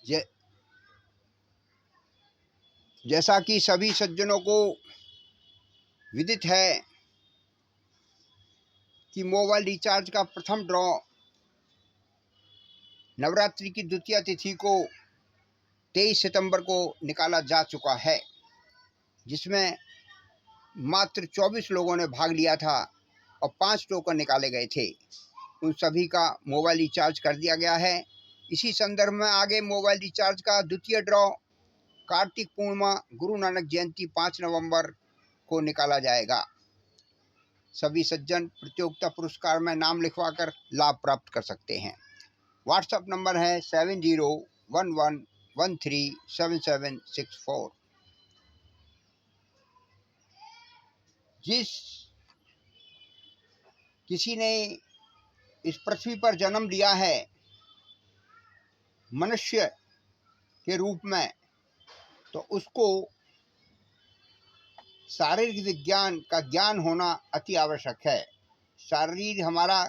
जै, जैसा कि सभी सज्जनों को विदित है कि मोबाइल रिचार्ज का प्रथम ड्रॉ नवरात्रि की द्वितीय तिथि को 23 सितंबर को निकाला जा चुका है, जिसमें मात्र 24 लोगों ने भाग लिया था और 5 टोकन निकाले गए थे। उन सभी का मोबाइल रिचार्ज कर दिया गया है। इसी संदर्भ में आगे मोबाइल रिचार्ज का द्वितीय ड्रॉ कार्तिक पूर्णिमा गुरु नानक जयंती 5 नवंबर को निकाला जाएगा। सभी सज्जन प्रतियोगिता पुरस्कार में नाम लिखवाकर लाभ प्राप्त कर सकते हैं। व्हाट्सएप नंबर है 7011137764। जिस किसी ने इस पृथ्वी पर जन्म लिया है मनुष्य के रूप में, तो उसको शारीरिक विज्ञान का ज्ञान होना अति आवश्यक है। शरीर हमारा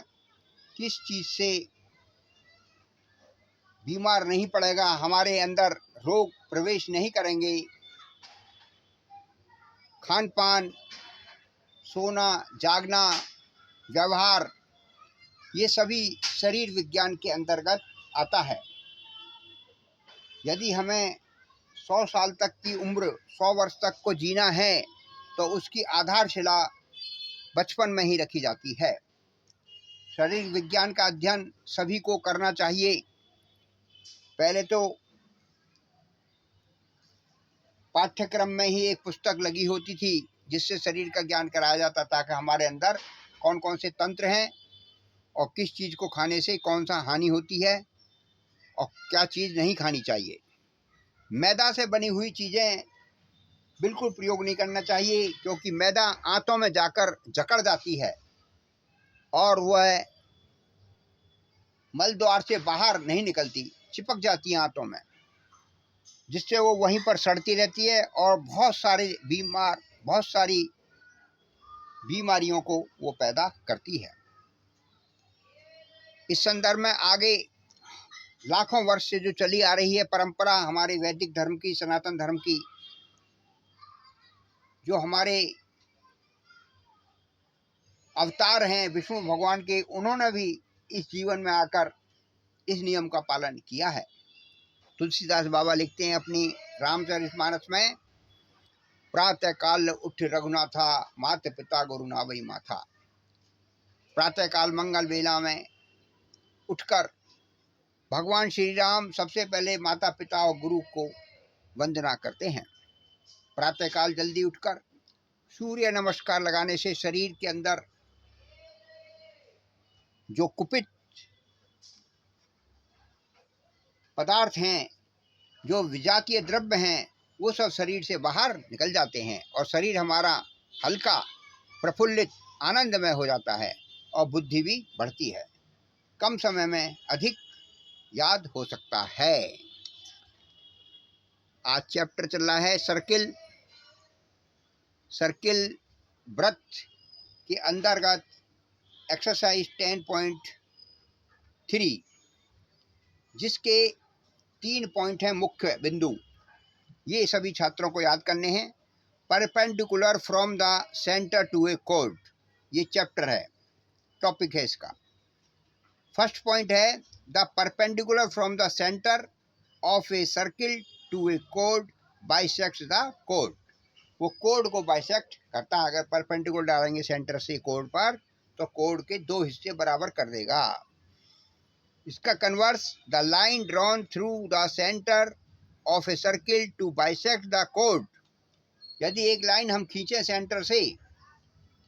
किस चीज से बीमार नहीं पड़ेगा, हमारे अंदर रोग प्रवेश नहीं करेंगे, खान पान, सोना, जागना, व्यवहार, ये सभी शरीर विज्ञान के अंतर्गत आता है। यदि हमें 100 साल तक की उम्र, 100 वर्ष तक को जीना है, तो उसकी आधारशिला बचपन में ही रखी जाती है। शरीर विज्ञान का अध्ययन सभी को करना चाहिए। पहले तो पाठ्यक्रम में ही एक पुस्तक लगी होती थी जिससे शरीर का ज्ञान कराया जाता था कि हमारे अंदर कौन कौन से तंत्र हैं और किस चीज़ को खाने से कौन सा हानि होती है और क्या चीज़ नहीं खानी चाहिए। मैदा से बनी हुई चीज़ें बिल्कुल प्रयोग नहीं करना चाहिए, क्योंकि मैदा आंतों में जाकर जकड़ जाती है और वह मल द्वार से बाहर नहीं निकलती, चिपक जाती है आंतों में, जिससे वो वहीं पर सड़ती रहती है और बहुत सारी बीमारियों को वो पैदा करती है। इस संदर्भ में आगे लाखों वर्ष से जो चली आ रही है परंपरा हमारे वैदिक धर्म की, सनातन धर्म की, जो हमारे अवतार हैं विष्णु भगवान के, उन्होंने भी इस जीवन में आकर इस नियम का पालन किया है। तुलसीदास बाबा लिखते हैं अपनी रामचरितमानस में, प्रातः काल उठ रघुनाथा, माता पिता गुरु नावई माथा। प्रातः काल मंगल वेला में उठकर भगवान श्री राम सबसे पहले माता पिता और गुरु को वंदना करते हैं। प्रातःकाल जल्दी उठकर सूर्य नमस्कार लगाने से शरीर के अंदर जो कुपित पदार्थ हैं, जो विजातीय द्रव्य हैं, वो सब शरीर से बाहर निकल जाते हैं और शरीर हमारा हल्का, प्रफुल्लित, आनंदमय हो जाता है और बुद्धि भी बढ़ती है। कम समय में अधिक याद हो सकता है। आज चैप्टर चल रहा है सर्किल व्रत के अंतर्गत एक्सरसाइज 10.3, जिसके 3 पॉइंट हैं मुख्य बिंदु। ये सभी छात्रों को याद करने हैं। Perpendicular from the centre to A code, ये चैप्टर है, टॉपिक है इसका। फर्स्ट पॉइंट है the perpendicular from the centre of a circle to A code bisects the code. वो कोड को बाइसेक्ट करता है। अगर परपेंडिकुलर डालेंगे सेंटर से कोड पर, तो कोड के 2 हिस्से बराबर कर देगा। इसका converse, the line drawn through the centre of a circle to bisect the कोड। यदि एक लाइन हम खींचे सेंटर से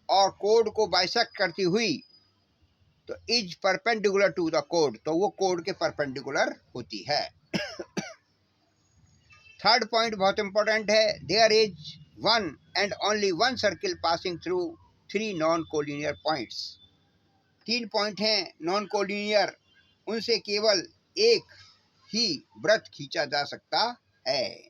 और कोड को बाइसेक्ट करती हुई, तो इज परपेंडिकुलर टू द कोड, तो वो कोड के परपेंडिकुलर होती है। थर्ड पॉइंट बहुत इंपॉर्टेंट है, there is one and only one circle passing through 3 non collinear points. 3 point हैं नॉन कोलिनियर, उनसे केवल एक ही व्रत खींचा जा सकता है।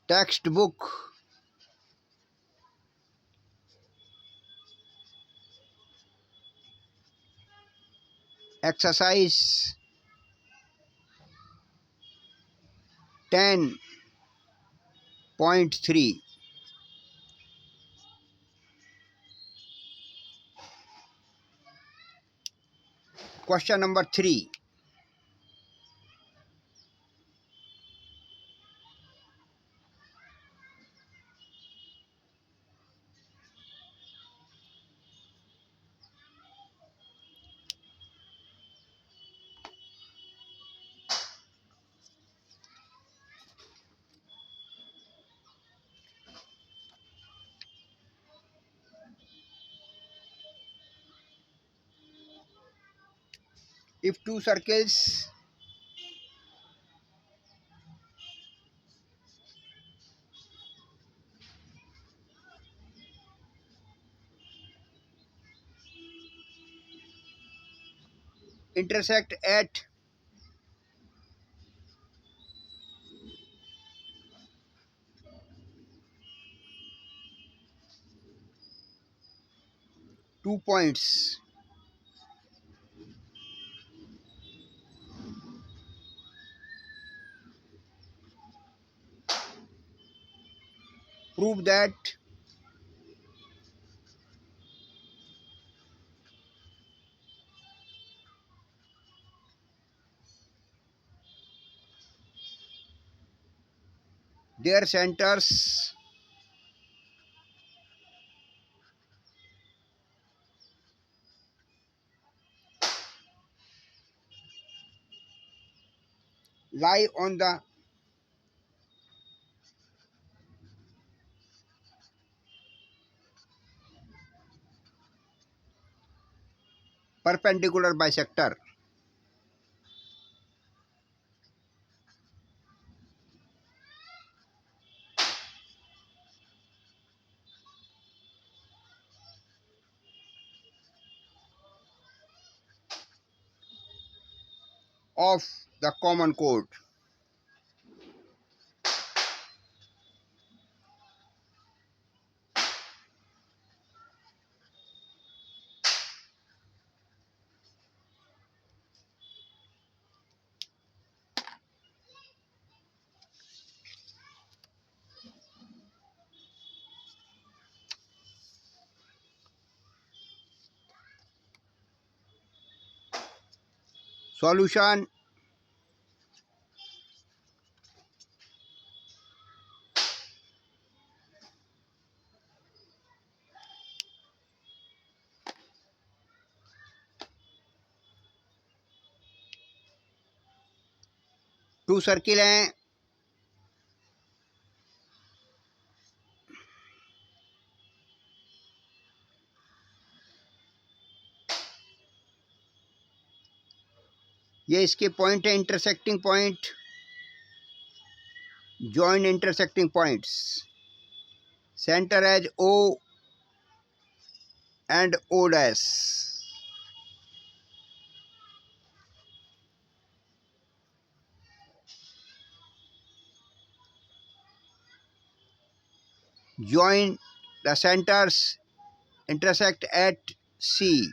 textbook, exercise 10.3. Question number 3. If two circles intersect at two points, prove that their centers lie on the perpendicular bisector of the common chord. Solution: two circle हैं, ये इसके पॉइंट है, intersecting point, join intersecting points, centre as O and O dash, join the centers intersect at C,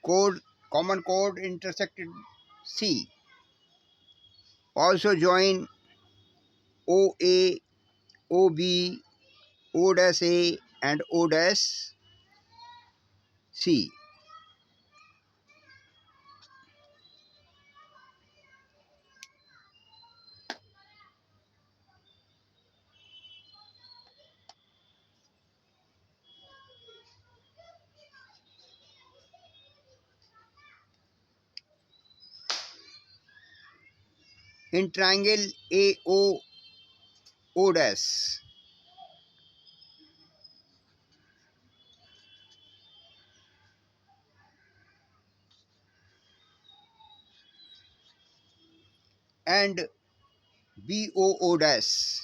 chord, common chord intersected C, also join OA, OB, O dash A and O dash C. In triangle AO, O dash, and BOO dash,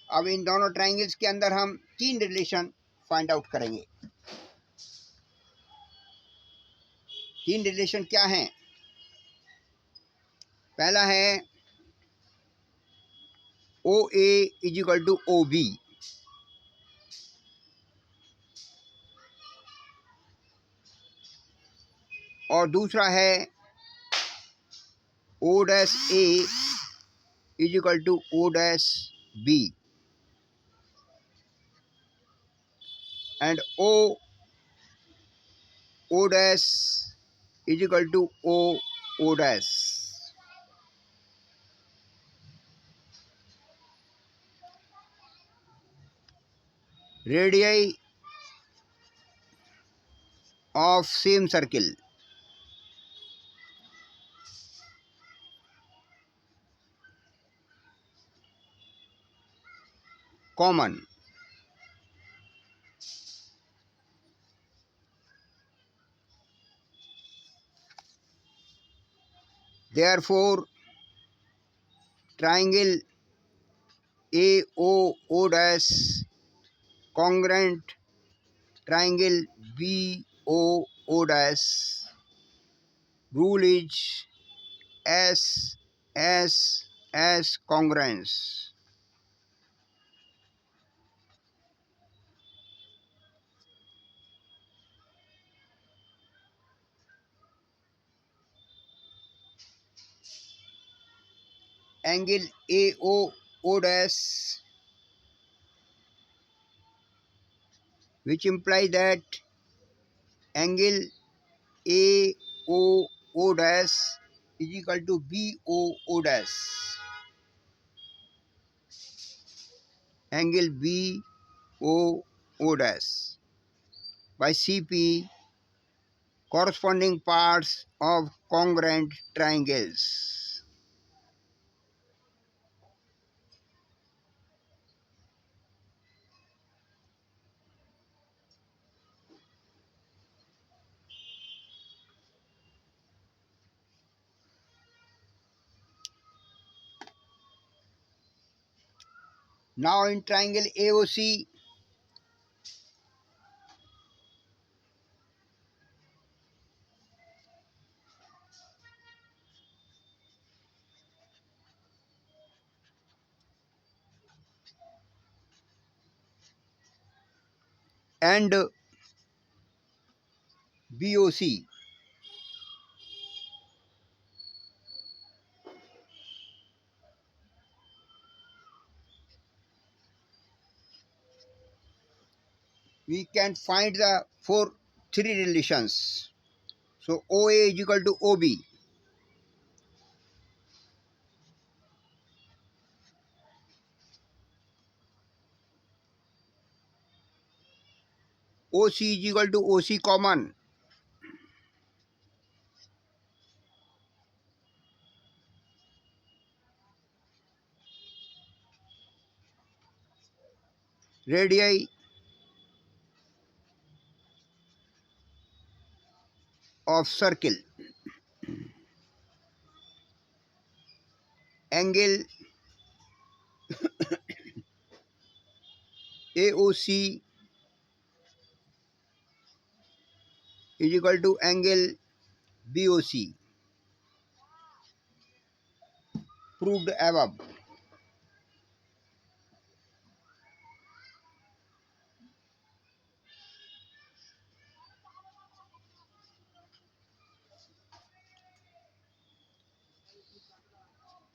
अब इन दोनों triangles के अंदर हम तीन relation find out करेंगे. तीन relation क्या हैं? पहला है O A is equal to O B, और दूसरा है O dash A is equal to O dash B, and O dash is equal to O dash. Radii of same circle. Common. Therefore, triangle AOO dash congruent triangle BOO dash. Rule is S congruence. Angle AOO dash, which implies that angle AOO dash is equal to BOO dash. Angle BOO dash by CP, corresponding parts of congruent triangles. Now in triangle AOC, and BOC, we can find the three relations. So OA is equal to OB, OC is equal to OC common, radii of circle, angle AOC is equal to angle BOC, proved above.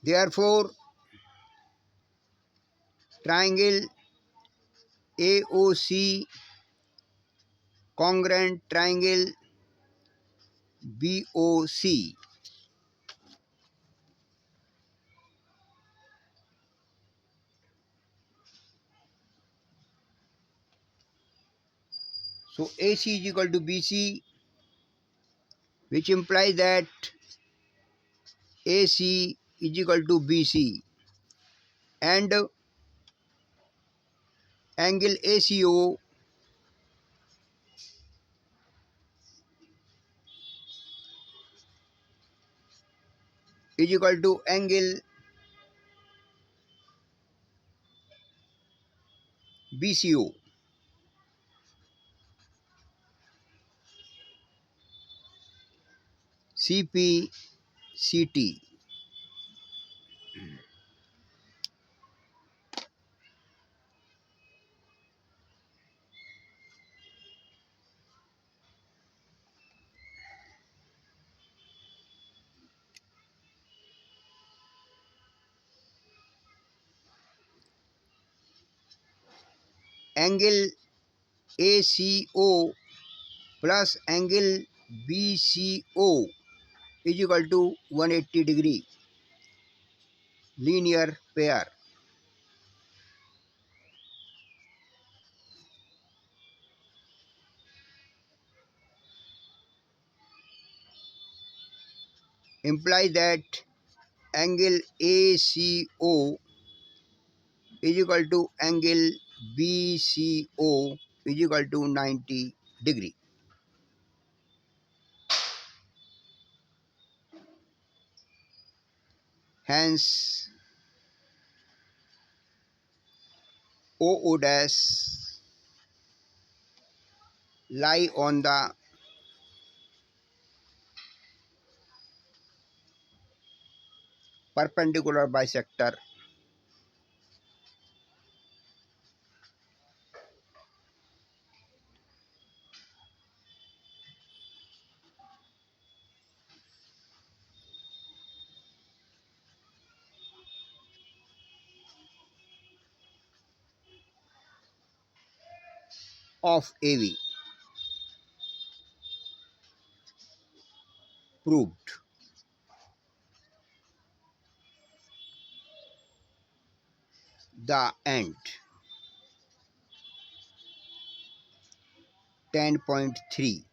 Therefore, triangle AOC congruent triangle BOC. So AC is equal to BC, which implies that AC is equal to BC, and angle ACO is equal to angle BCO. CPCT. Angle ACO plus angle BCO is equal to 180 degree linear pair. Imply that angle ACO is equal to angle BCO is equal to 90 degree. Hence, OO dash lie on the perpendicular bisector of AV. Proved. The end. 10.3